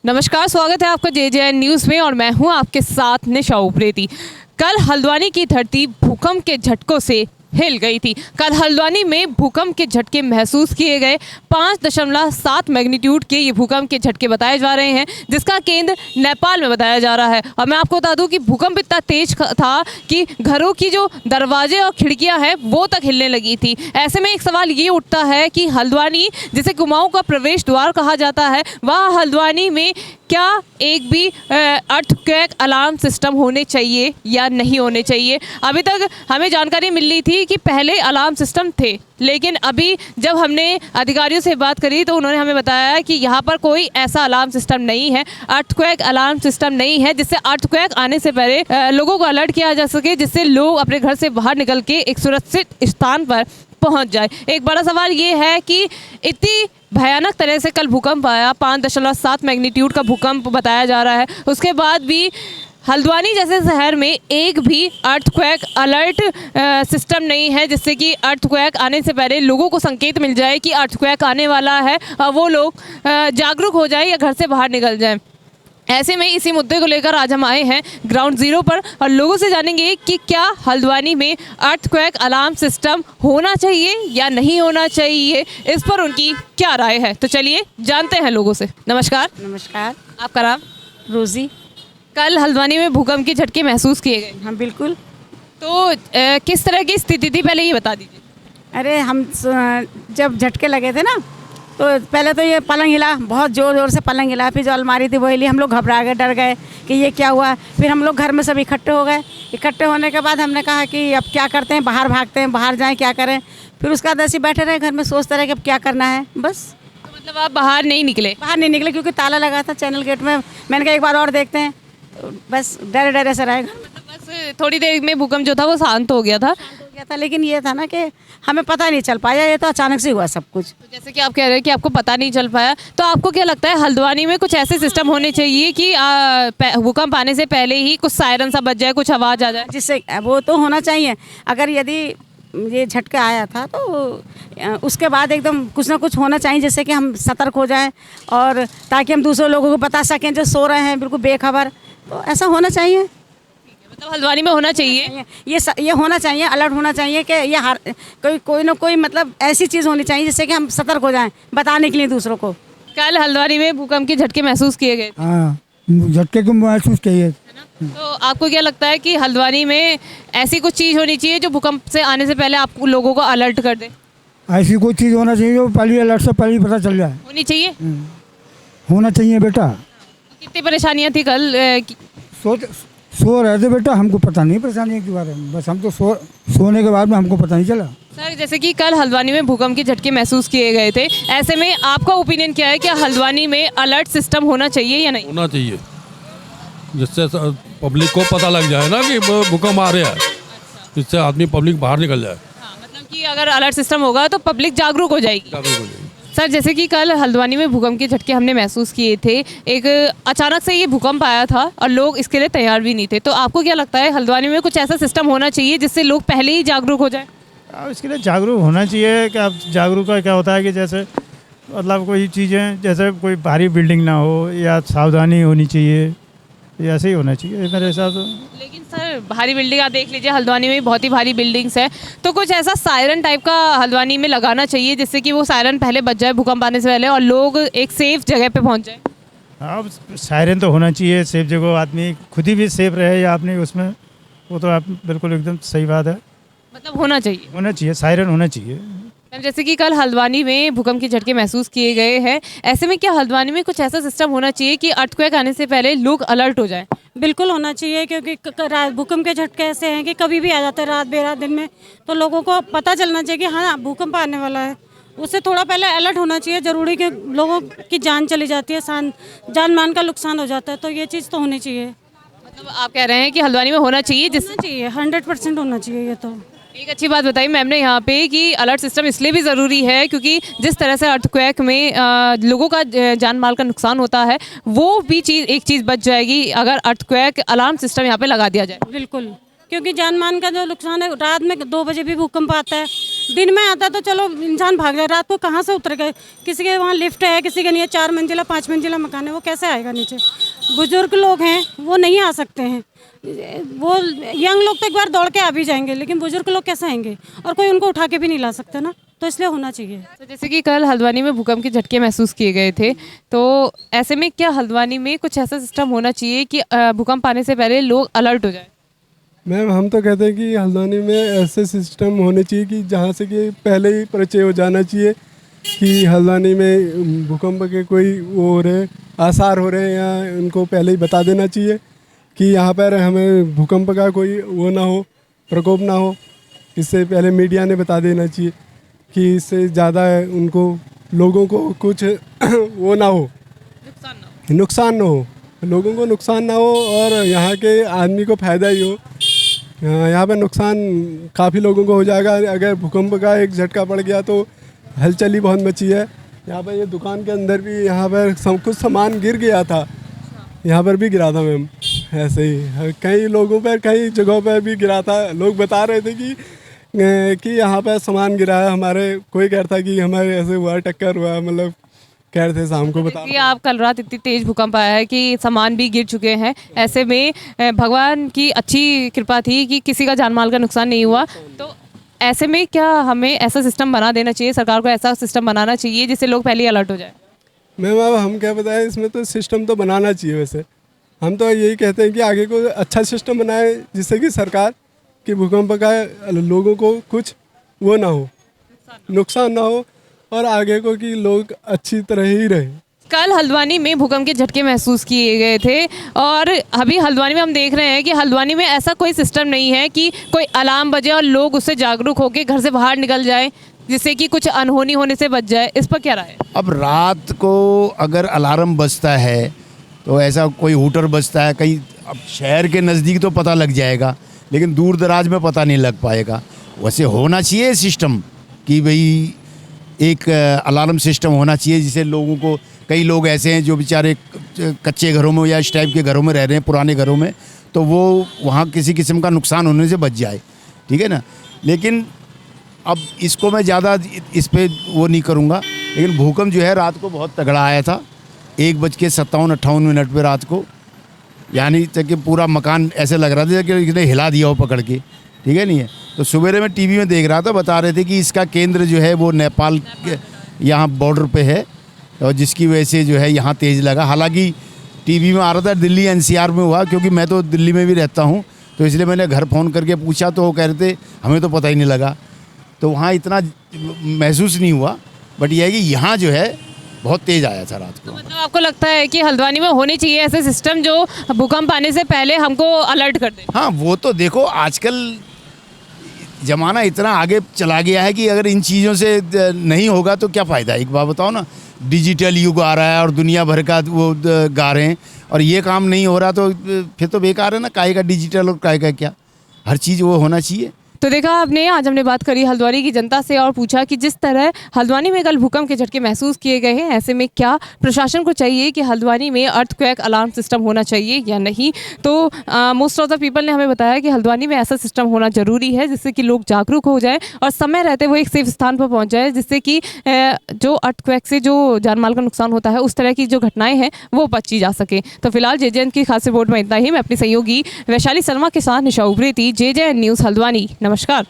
नमस्कार, स्वागत है आपका JJN न्यूज़ में और मैं हूं आपके साथ निशा उप्रेती। कल हल्द्वानी की धरती भूकंप के झटकों से हिल गई थी। कल हल्द्वानी में भूकंप के झटके महसूस किए गए। 5.7 मैग्नीट्यूड के ये भूकंप के झटके बताए जा रहे हैं, जिसका केंद्र नेपाल में बताया जा रहा है। और मैं आपको बता दूं कि भूकंप इतना तेज था कि घरों की जो दरवाजे और खिड़कियां हैं वो तक हिलने लगी थी। ऐसे में एक सवाल ये उठता है कि हल्द्वानी, जिसे कुमाऊं का प्रवेश द्वार कहा जाता है, वह हल्द्वानी में क्या एक भी अर्थक्वेक अलार्म सिस्टम होने चाहिए या नहीं होने चाहिए। अभी तक हमें जानकारी मिल रही थी कि पहले अलार्म सिस्टम थे, लेकिन अभी जब हमने अधिकारियों से बात करी तो उन्होंने हमें बताया कि यहाँ पर कोई ऐसा अलार्म सिस्टम नहीं है, अर्थक्वेक अलार्म सिस्टम नहीं है, जिससे अर्थक्वेक आने से पहले लोगों को अलर्ट किया जा सके, जिससे लोग अपने घर से बाहर निकल के एक सुरक्षित स्थान पर पहुंच जाए। एक बड़ा सवाल ये है कि इतनी भयानक तरह से कल भूकंप आया, 5.7 मैग्नीट्यूड का भूकंप बताया जा रहा है, उसके बाद भी हल्द्वानी जैसे शहर में एक भी अर्थक्वेक अलर्ट सिस्टम नहीं है, जिससे कि अर्थक्वेक आने से पहले लोगों को संकेत मिल जाए कि अर्थक्वेक आने वाला है और वो लोग जागरूक हो जाए या घर से बाहर निकल जाएं। ऐसे में इसी मुद्दे को लेकर आज हम आए हैं ग्राउंड जीरो पर और लोगों से जानेंगे कि क्या हल्द्वानी में अर्थक्वेक अलार्म सिस्टम होना चाहिए या नहीं होना चाहिए, इस पर उनकी क्या राय है। तो चलिए जानते हैं लोगों से। नमस्कार। नमस्कार। आपका नाम? रोज़ी। कल हल्द्वानी में भूकंप के झटके महसूस किए गए। हाँ बिल्कुल। तो किस तरह की स्थिति थी, पहले ये बता दीजिए। अरे हम जब झटके लगे थे ना, तो पहले तो ये पलंग हिला, बहुत ज़ोर ज़ोर से पलंग हिला, फिर जो अलमारी थी वो हिली, हम लोग घबरा गए, डर गए कि ये क्या हुआ। फिर हम लोग घर में सब इकट्ठे हो गए। इकट्ठे होने के बाद हमने कहा कि अब क्या करते हैं, बाहर भागते हैं, बाहर जाएं, क्या करें। फिर उसके बाद ऐसे बैठे रहे घर में, सोचते रहे कि अब क्या करना है। बस। तो मतलब आप बाहर नहीं निकले? बाहर नहीं निकले क्योंकि ताला लगा था चैनल गेट में। मैंने कहा एक बार और देखते हैं, तो बस डरे डरे से रहे। बस थोड़ी देर में भूकंप जो था वो शांत हो गया था। लेकिन ये था ना कि हमें पता नहीं चल पाया, ये तो अचानक से हुआ सब कुछ। तो जैसे कि आप कह रहे हैं कि आपको पता नहीं चल पाया, तो आपको क्या लगता है हल्द्वानी में कुछ ऐसे सिस्टम होने चाहिए कि भूकंप आने से पहले ही कुछ सायरन सा बज जाए, कुछ आवाज़ आ जाए? जिससे वो तो होना चाहिए। अगर यदि ये झटका आया था तो उसके बाद एकदम कुछ ना कुछ होना चाहिए, जिससे कि हम सतर्क हो जाएं और ताकि हम दूसरे लोगों को बता सकें जो सो रहे हैं बिल्कुल बेखबर। तो ऐसा होना चाहिए। मतलब हल्द्वानी में होना चाहिए, ये होना चाहिए, अलर्ट होना चाहिए कि ये कोई ना कोई मतलब ऐसी चीज़ होनी चाहिए जिससे कि हम सतर्क हो जाएं, बताने के लिए दूसरों को। कल हल्द्वानी में भूकंप के झटके महसूस किए गए। हाँ, झटके को महसूस किए। तो आपको क्या लगता है कि हल्द्वानी में ऐसी कुछ चीज़ होनी चाहिए जो भूकंप से आने से पहले आप लोगों को अलर्ट कर दे? ऐसी कोई चीज़ होना चाहिए जो पहले अलर्ट से पहले पता चल जाए। होनी चाहिए। होना चाहिए बेटा। कितनी परेशानियाँ थी कल? सो रहे थे बेटा, हमको पता नहीं परेशानी के बारे में, बस हम तो सोने के बाद में हमको पता नहीं चला। सर, जैसे कि कल हल्द्वानी में भूकंप के झटके महसूस किए गए थे, ऐसे में आपका ओपिनियन क्या है, क्या हल्द्वानी में अलर्ट सिस्टम होना चाहिए या नहीं? होना चाहिए, जिससे पब्लिक को पता लग जाए ना कि भूकंप आ रहा है, जिससे आदमी पब्लिक बाहर निकल जाए। हाँ, मतलब कि अगर अलर्ट सिस्टम होगा तो पब्लिक जागरूक हो जाएगी। सर, जैसे कि कल हल्द्वानी में भूकंप के झटके हमने महसूस किए थे, एक अचानक से ये भूकंप आया था और लोग इसके लिए तैयार भी नहीं थे, तो आपको क्या लगता है हल्द्वानी में कुछ ऐसा सिस्टम होना चाहिए जिससे लोग पहले ही जागरूक हो जाए? इसके लिए जागरूक होना चाहिए कि अब जागरूक का क्या होता है कि जैसे मतलब कोई चीज़ें जैसे कोई भारी बिल्डिंग ना हो या सावधानी होनी चाहिए, ये ऐसे ही होना चाहिए मेरे हिसाब से। लेकिन सर, भारी बिल्डिंग आप देख लीजिए, हल्द्वानी में बहुत ही भारी बिल्डिंग्स है, तो कुछ ऐसा सायरन टाइप का हल्द्वानी में लगाना चाहिए जिससे कि वो सायरन पहले बज जाए भूकंप आने से पहले और लोग एक सेफ जगह पे पहुंच जाए। हाँ, सायरन तो होना चाहिए, सेफ जगह आदमी खुद ही भी सेफ रहे या आपने उसमें, वो तो आप बिल्कुल एकदम सही बात है। मतलब होना चाहिए, सायरन होना चाहिए। जैसे कि कल हल्द्वानी में भूकंप के झटके महसूस किए गए हैं, ऐसे में क्या हल्द्वानी में कुछ ऐसा सिस्टम होना चाहिए कि अर्थक्वेक आने से पहले लोग अलर्ट हो जाएं? बिल्कुल होना चाहिए, क्योंकि भूकंप के झटके ऐसे हैं कि कभी भी आ जाते हैं, रात बेरात दिन में, तो लोगों को पता चलना चाहिए कि हाँ भूकंप आने वाला है। उससे थोड़ा पहले अलर्ट होना चाहिए। ज़रूरी कि लोगों की जान चली जाती है, जान मान का नुकसान हो जाता है, तो ये चीज़ तो होनी चाहिए। मतलब आप कह रहे हैं कि हल्द्वानी में होना चाहिए, 100% होना चाहिए। ये तो एक अच्छी बात बताई मैम ने यहाँ पे कि अलर्ट सिस्टम इसलिए भी ज़रूरी है क्योंकि जिस तरह से अर्थक्वेक में लोगों का जान माल का नुकसान होता है, वो भी एक चीज़ बच जाएगी अगर अर्थक्वेक अलार्म सिस्टम यहाँ पे लगा दिया जाए। बिल्कुल, क्योंकि जान मान का जो नुकसान है, रात में 2 बजे भी भूकंप आता है दिन में आता तो चलो इंसान भाग जाए, रात को कहाँ से उतरेगा? किसी के वहाँ लिफ्ट है, किसी के नहीं है, 4 मंजिला 5 मंजिला मकान है, वो कैसे आएगा नीचे? बुजुर्ग लोग हैं वो नहीं आ सकते हैं, वो यंग लोग तो एक बार दौड़ के आ भी जाएंगे, लेकिन बुजुर्ग लोग कैसे आएंगे? और कोई उनको उठा के भी नहीं ला सकता ना, तो इसलिए होना चाहिए। तो जैसे कि कल हल्द्वानी में भूकंप के झटके महसूस किए गए थे, तो ऐसे में क्या हल्द्वानी में कुछ ऐसा सिस्टम होना चाहिए कि भूकंप आने से पहले लोग अलर्ट हो जाए? मैम हम तो कहते हैं कि हल्द्वानी में ऐसे सिस्टम होने चाहिए कि जहाँ से कि पहले ही परिचय हो जाना चाहिए कि हल्द्वानी में भूकंप के कोई वो हो रहे आसार हो रहे हैं, या उनको पहले ही बता देना चाहिए कि यहाँ पर हमें भूकंप का कोई वो ना हो, प्रकोप ना हो। इससे पहले मीडिया ने बता देना चाहिए कि इससे ज़्यादा उनको लोगों को कुछ वो ना हो, नुकसान ना हो, लोगों को नुकसान ना हो और यहाँ के आदमी को फ़ायदा ही हो। यहाँ पर नुकसान काफ़ी लोगों को हो जाएगा। अगर भूकंप का एक झटका पड़ गया तो हलचल ही बहुत मची है। यहाँ पर ये दुकान के अंदर भी यहाँ पर कुछ सामान गिर गया था, यहाँ पर भी गिरा था मैम, ऐसे ही कई लोगों पर कई जगहों पर भी गिरा था। लोग बता रहे थे कि यहाँ पर सामान गिरा है, हमारे कोई कह रहा था कि हमारे ऐसे हुआ, टक्कर हुआ, मतलब कह रहे थे शाम को बता। देखिए आप कल रात इतनी तेज भूकंप आया है कि सामान भी गिर चुके हैं, ऐसे में भगवान की अच्छी कृपा थी कि किसी का जान माल का नुकसान नहीं हुआ। तो ऐसे में क्या हमें ऐसा सिस्टम बना देना चाहिए, सरकार को ऐसा सिस्टम बनाना चाहिए जिससे लोग पहले ही अलर्ट हो जाए? मैम अब हम क्या बताएं, इसमें तो सिस्टम तो बनाना चाहिए। वैसे हम तो यही कहते हैं कि आगे को अच्छा सिस्टम बनाए जिससे कि सरकार कि भूकंप का लोगों को कुछ वो ना हो, नुकसान ना हो और आगे को कि लोग अच्छी तरह ही रहे। कल हल्द्वानी में भूकंप के झटके महसूस किए गए थे और अभी हल्द्वानी में हम देख रहे हैं कि हल्द्वानी में ऐसा कोई सिस्टम नहीं है कि कोई अलार्म बजे और लोग उससे जागरूक होकर घर से बाहर निकल जाए जिससे कि कुछ अनहोनी होने से बच जाए। इस पर क्या राय है? अब रात को अगर अलार्म बजता है तो ऐसा कोई हूटर बजता है कहीं, अब शहर के नज़दीक तो पता लग जाएगा लेकिन दूर दराज में पता नहीं लग पाएगा। वैसे होना चाहिए सिस्टम कि भाई एक अलार्म सिस्टम होना चाहिए जिससे लोगों को, कई लोग ऐसे हैं जो बेचारे कच्चे घरों में या इस टाइप के घरों में रह रहे हैं, पुराने घरों में, तो वो वहाँ किसी किस्म का नुकसान होने से बच जाए, ठीक है ना। लेकिन अब इसको मैं ज़्यादा इस पर वो नहीं करूँगा। लेकिन भूकंप जो है रात को बहुत तगड़ा आया था, 1:57-58 पर रात को, यानी तक कि पूरा मकान ऐसे लग रहा था कि इसने हिला दिया हो पकड़ के, ठीक है नहीं है। तो सवेरे में टीवी में देख रहा था, बता रहे थे कि इसका केंद्र जो है वो नेपाल के यहाँ बॉर्डर पे है और जिसकी वजह से जो है यहाँ तेज़ लगा। हालांकि टीवी में आ रहा था दिल्ली एनसीआर में हुआ, क्योंकि मैं तो दिल्ली में भी रहता हूँ तो इसलिए मैंने घर फ़ोन करके पूछा तो वो कह रहे थे हमें तो पता ही नहीं लगा, तो वहाँ इतना महसूस नहीं हुआ। बट यह है कि यहाँ जो है बहुत तेज़ आया था रात को। मतलब आपको लगता है कि हल्द्वानी में होने चाहिए ऐसे सिस्टम जो भूकंप आने से पहले हमको अलर्ट कर दे? हाँ, वो तो देखो आजकल ज़माना इतना आगे चला गया है कि अगर इन चीज़ों से नहीं होगा तो क्या फ़ायदा। एक बात बताओ ना, डिजिटल युग आ रहा है और दुनिया भर का वो गा रहे हैं और ये काम नहीं हो रहा तो फिर तो बेकार है ना, काहे का डिजिटल और काहे का क्या, हर चीज़ वो होना चाहिए। तो देखा आपने, आज हमने बात करी हल्द्वानी की जनता से और पूछा कि जिस तरह हल्द्वानी में कल भूकंप के झटके महसूस किए गए हैं, ऐसे में क्या प्रशासन को चाहिए कि हल्द्वानी में अर्थक्वेक अलार्म सिस्टम होना चाहिए या नहीं। तो मोस्ट ऑफ द पीपल ने हमें बताया कि हल्द्वानी में ऐसा सिस्टम होना ज़रूरी है जिससे कि लोग जागरूक हो जाएं और समय रहते वो एक सेफ स्थान पर पहुँच जाए, जिससे कि जो अर्थक्वेक से जो जानमाल का नुकसान होता है उस तरह की जो घटनाएँ हैं वो बची जा सके। तो फिलहाल JJN की खास रिपोर्ट में इतना ही। मैं अपनी सहयोगी वैशाली शर्मा के साथ निशा उप्रेती, JJN न्यूज़ हल्द्वानी। नमस्कार।